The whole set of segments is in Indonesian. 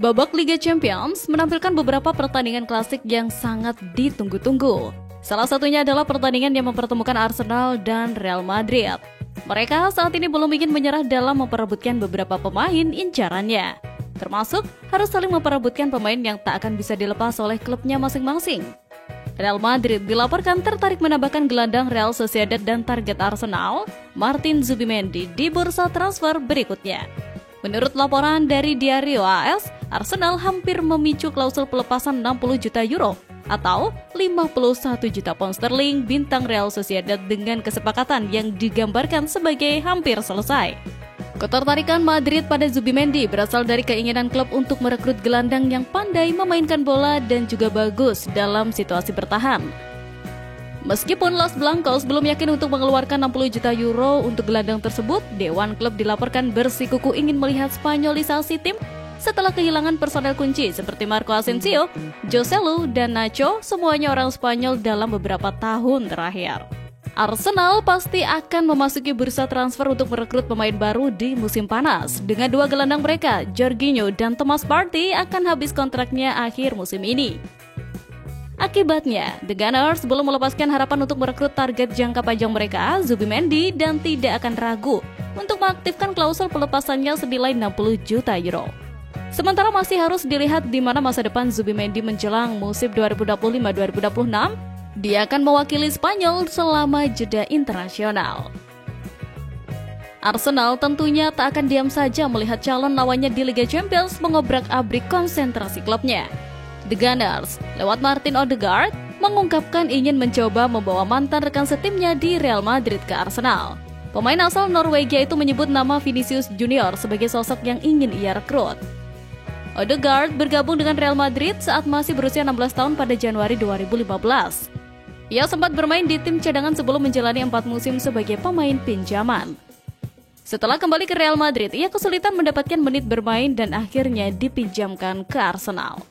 Babak Liga Champions menampilkan beberapa pertandingan klasik yang sangat ditunggu-tunggu. Salah satunya adalah pertandingan yang mempertemukan Arsenal dan Real Madrid. Mereka saat ini belum ingin menyerah dalam memperebutkan beberapa pemain incarannya. Termasuk harus saling memperebutkan pemain yang tak akan bisa dilepas oleh klubnya masing-masing. Real Madrid dilaporkan tertarik menambahkan gelandang Real Sociedad dan target Arsenal, Martin Zubimendi, di bursa transfer berikutnya. Menurut laporan dari Diario AS, Arsenal hampir memicu klausul pelepasan 60 juta euro atau 51 juta pound sterling bintang Real Sociedad dengan kesepakatan yang digambarkan sebagai hampir selesai. Ketertarikan Madrid pada Zubimendi berasal dari keinginan klub untuk merekrut gelandang yang pandai memainkan bola dan juga bagus dalam situasi bertahan. Meskipun Los Blancos belum yakin untuk mengeluarkan 60 juta euro untuk gelandang tersebut, Dewan Klub dilaporkan bersikukuh ingin melihat Spanyolisasi tim setelah kehilangan personel kunci seperti Marco Asensio, Joselu, dan Nacho, semuanya orang Spanyol dalam beberapa tahun terakhir. Arsenal pasti akan memasuki bursa transfer untuk merekrut pemain baru di musim panas. Dengan dua gelandang mereka, Jorginho dan Thomas Partey akan habis kontraknya akhir musim ini. Akibatnya, The Gunners belum melepaskan harapan untuk merekrut target jangka panjang mereka, Zubimendi, dan tidak akan ragu untuk mengaktifkan klausul pelepasannya senilai 60 juta euro. Sementara masih harus dilihat di mana masa depan Zubimendi menjelang musim 2025-2026, dia akan mewakili Spanyol selama jeda internasional. Arsenal tentunya tak akan diam saja melihat calon lawannya di Liga Champions mengobrak-abrik konsentrasi klubnya. The Gunners, lewat Martin Odegaard, mengungkapkan ingin mencoba membawa mantan rekan setimnya di Real Madrid ke Arsenal. Pemain asal Norwegia itu menyebut nama Vinicius Junior sebagai sosok yang ingin ia rekrut. Odegaard bergabung dengan Real Madrid saat masih berusia 16 tahun pada Januari 2015. Ia sempat bermain di tim cadangan sebelum menjalani 4 musim sebagai pemain pinjaman. Setelah kembali ke Real Madrid, ia kesulitan mendapatkan menit bermain dan akhirnya dipinjamkan ke Arsenal.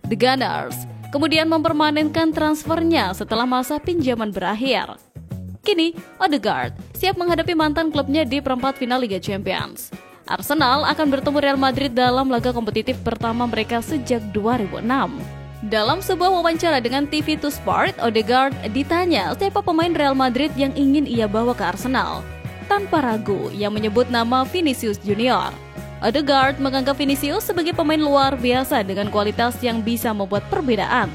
The Gunners kemudian mempermanenkan transfernya setelah masa pinjaman berakhir. Kini, Odegaard siap menghadapi mantan klubnya di perempat final Liga Champions. Arsenal akan bertemu Real Madrid dalam laga kompetitif pertama mereka sejak 2006. Dalam sebuah wawancara dengan TV2 Sport, Odegaard ditanya siapa pemain Real Madrid yang ingin ia bawa ke Arsenal. Tanpa ragu, ia menyebut nama Vinicius Junior. Odegaard menganggap Vinicius sebagai pemain luar biasa dengan kualitas yang bisa membuat perbedaan.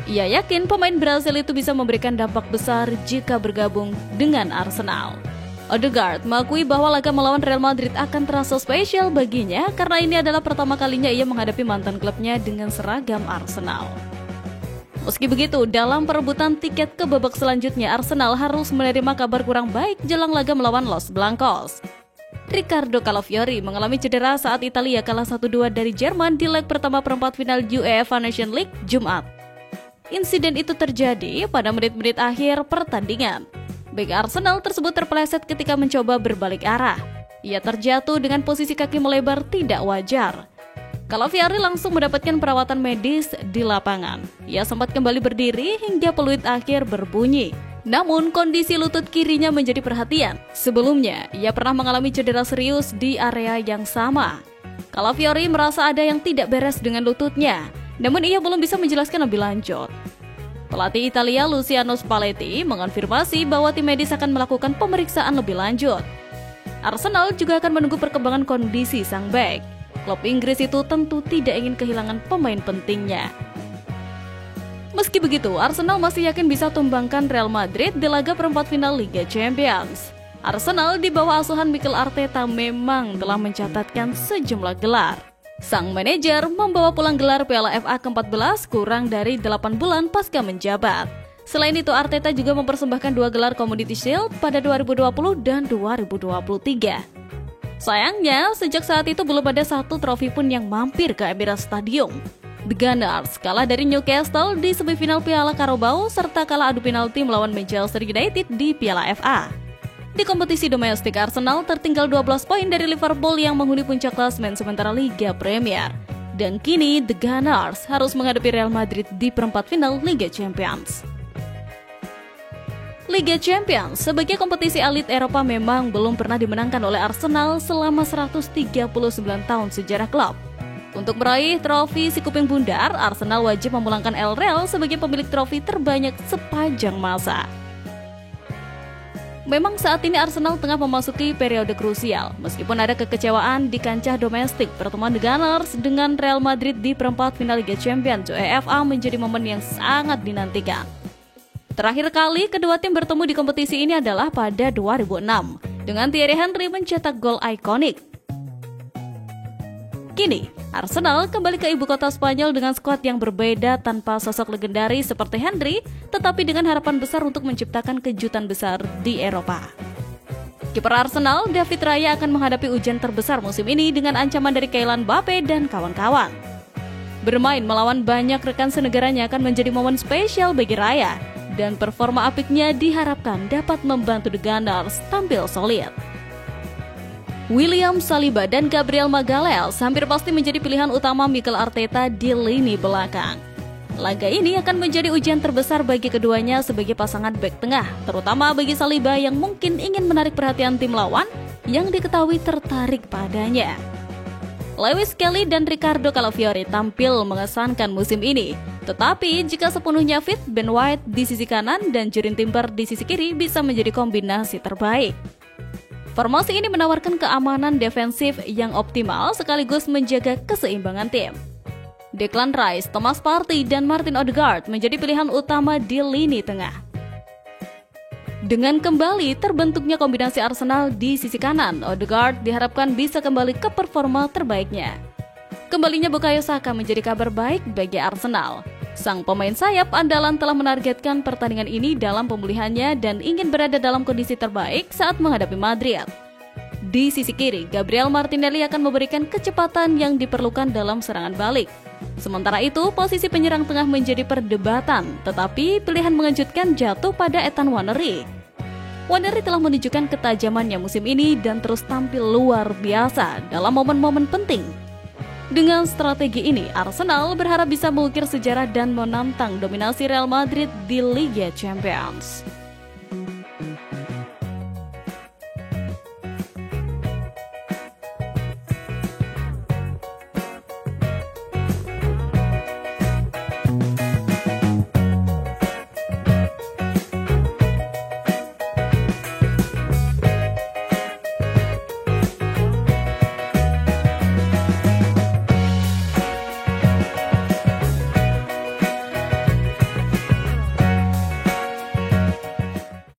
Ia yakin pemain Brasil itu bisa memberikan dampak besar jika bergabung dengan Arsenal. Odegaard mengakui bahwa laga melawan Real Madrid akan terasa spesial baginya karena ini adalah pertama kalinya ia menghadapi mantan klubnya dengan seragam Arsenal. Meski begitu, dalam perebutan tiket ke babak selanjutnya, Arsenal harus menerima kabar kurang baik jelang laga melawan Los Blancos. Riccardo Calafiori mengalami cedera saat Italia kalah 1-2 dari Jerman di leg pertama perempat final UEFA Nations League Jumat. Insiden itu terjadi pada menit-menit akhir pertandingan. Bek Arsenal tersebut terpeleset ketika mencoba berbalik arah. Ia terjatuh dengan posisi kaki melebar tidak wajar. Calafiori langsung mendapatkan perawatan medis di lapangan. Ia sempat kembali berdiri hingga peluit akhir berbunyi. Namun, kondisi lutut kirinya menjadi perhatian. Sebelumnya, ia pernah mengalami cedera serius di area yang sama. Calafiori merasa ada yang tidak beres dengan lututnya, namun ia belum bisa menjelaskan lebih lanjut. Pelatih Italia Luciano Spalletti mengonfirmasi bahwa tim medis akan melakukan pemeriksaan lebih lanjut. Arsenal juga akan menunggu perkembangan kondisi sang bek. Klub Inggris itu tentu tidak ingin kehilangan pemain pentingnya. Meski begitu, Arsenal masih yakin bisa tumbangkan Real Madrid di laga perempat final Liga Champions. Arsenal di bawah asuhan Mikel Arteta memang telah mencatatkan sejumlah gelar. Sang manajer membawa pulang gelar Piala FA ke-14 kurang dari 8 bulan pasca menjabat. Selain itu, Arteta juga mempersembahkan 2 gelar Community Shield pada 2020 dan 2023. Sayangnya, sejak saat itu belum ada satu trofi pun yang mampir ke Emirates Stadium. The Gunners kalah dari Newcastle di semifinal Piala Carabao serta kalah adu penalti melawan Manchester United di Piala FA. Di kompetisi domestik, Arsenal tertinggal 12 poin dari Liverpool yang menghuni puncak klasemen sementara Liga Premier. Dan kini The Gunners harus menghadapi Real Madrid di perempat final Liga Champions. Liga Champions sebagai kompetisi elit Eropa memang belum pernah dimenangkan oleh Arsenal selama 139 tahun sejarah klub. Untuk meraih trofi si kuping bundar, Arsenal wajib memulangkan El Real sebagai pemilik trofi terbanyak sepanjang masa. Memang saat ini Arsenal tengah memasuki periode krusial. Meskipun ada kekecewaan di kancah domestik, pertemuan The Gunners dengan Real Madrid di perempat final Liga Champions UEFA menjadi momen yang sangat dinantikan. Terakhir kali kedua tim bertemu di kompetisi ini adalah pada 2006, dengan Thierry Henry mencetak gol ikonik. Kini, Arsenal kembali ke ibu kota Spanyol dengan skuad yang berbeda tanpa sosok legendaris seperti Henry, tetapi dengan harapan besar untuk menciptakan kejutan besar di Eropa. Kiper Arsenal, David Raya akan menghadapi ujian terbesar musim ini dengan ancaman dari Kylian Mbappe dan kawan-kawan. Bermain melawan banyak rekan senegaranya akan menjadi momen spesial bagi Raya, dan performa apiknya diharapkan dapat membantu The Gunners tampil solid. William Saliba dan Gabriel Magalhaes hampir pasti menjadi pilihan utama Mikel Arteta di lini belakang. Laga ini akan menjadi ujian terbesar bagi keduanya sebagai pasangan bek tengah, terutama bagi Saliba yang mungkin ingin menarik perhatian tim lawan yang diketahui tertarik padanya. Lewis Kelly dan Ricardo Calafiori tampil mengesankan musim ini, tetapi jika sepenuhnya fit, Ben White di sisi kanan dan Jurrien Timber di sisi kiri bisa menjadi kombinasi terbaik. Formasi ini menawarkan keamanan defensif yang optimal sekaligus menjaga keseimbangan tim. Declan Rice, Thomas Partey, dan Martin Odegaard menjadi pilihan utama di lini tengah. Dengan kembali terbentuknya kombinasi Arsenal di sisi kanan, Odegaard diharapkan bisa kembali ke performa terbaiknya. Kembalinya Bukayo Saka menjadi kabar baik bagi Arsenal. Sang pemain sayap andalan telah menargetkan pertandingan ini dalam pemulihannya dan ingin berada dalam kondisi terbaik saat menghadapi Madrid. Di sisi kiri, Gabriel Martinelli akan memberikan kecepatan yang diperlukan dalam serangan balik. Sementara itu, posisi penyerang tengah menjadi perdebatan, tetapi pilihan mengejutkan jatuh pada Ethan Nwaneri. Nwaneri telah menunjukkan ketajamannya musim ini dan terus tampil luar biasa dalam momen-momen penting. Dengan strategi ini, Arsenal berharap bisa mengukir sejarah dan menantang dominasi Real Madrid di Liga Champions.